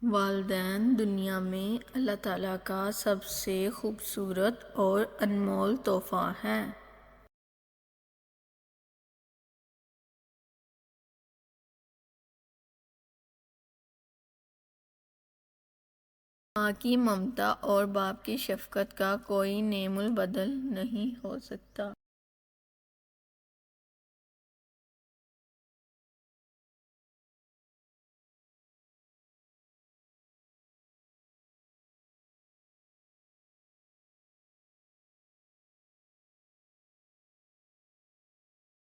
والدین دنیا میں اللہ تعالیٰ کا سب سے خوبصورت اور انمول تحفہ ہیں۔ ماں کی ممتا اور باپ کی شفقت کا کوئی نعم البدل نہیں ہو سکتا۔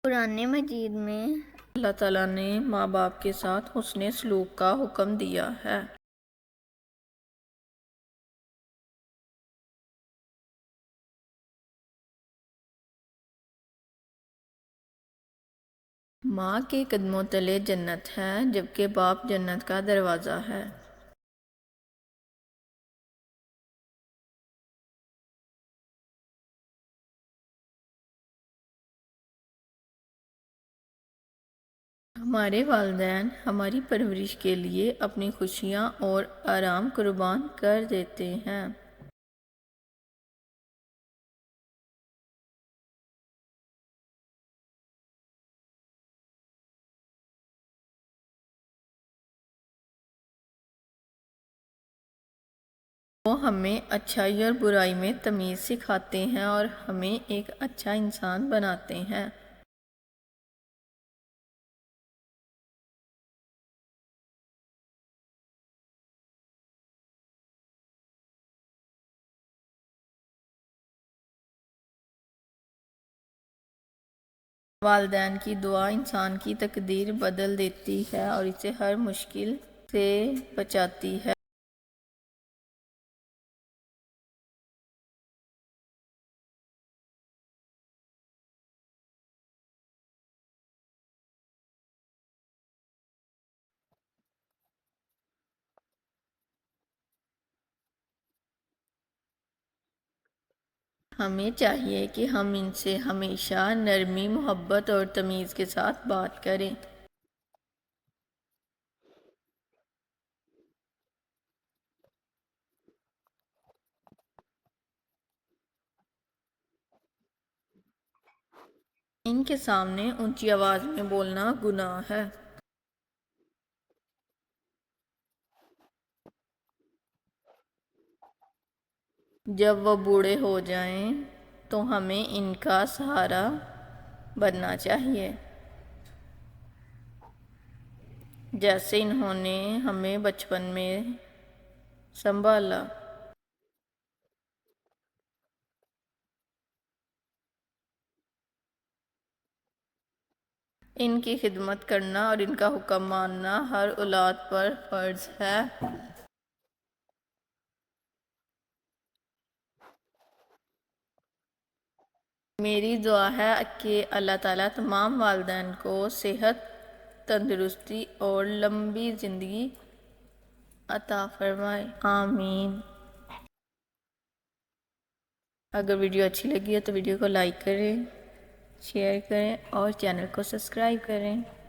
قرآن مجید میں اللہ تعالیٰ نے ماں باپ کے ساتھ حسن سلوک کا حکم دیا ہے۔ ماں کے قدموں تلے جنت ہے، جبکہ باپ جنت کا دروازہ ہے۔ ہمارے والدین ہماری پرورش کے لیے اپنی خوشیاں اور آرام قربان کر دیتے ہیں۔ وہ ہمیں اچھائی اور برائی میں تمیز سکھاتے ہیں اور ہمیں ایک اچھا انسان بناتے ہیں۔ والدین کی دعا انسان کی تقدیر بدل دیتی ہے اور اسے ہر مشکل سے بچاتی ہے۔ ہمیں چاہیے کہ ہم ان سے ہمیشہ نرمی، محبت اور تمیز کے ساتھ بات کریں۔ ان کے سامنے اونچی آواز میں بولنا گناہ ہے۔ جب وہ بوڑھے ہو جائیں تو ہمیں ان کا سہارا بننا چاہیے، جیسے انہوں نے ہمیں بچپن میں سنبھالا۔ ان کی خدمت کرنا اور ان کا حکم ماننا ہر اولاد پر فرض ہے۔ میری دعا ہے کہ اللہ تعالیٰ تمام والدین کو صحت، تندرستی اور لمبی زندگی عطا فرمائے، آمین۔ اگر ویڈیو اچھی لگی ہے تو ویڈیو کو لائک کریں، شیئر کریں اور چینل کو سبسکرائب کریں۔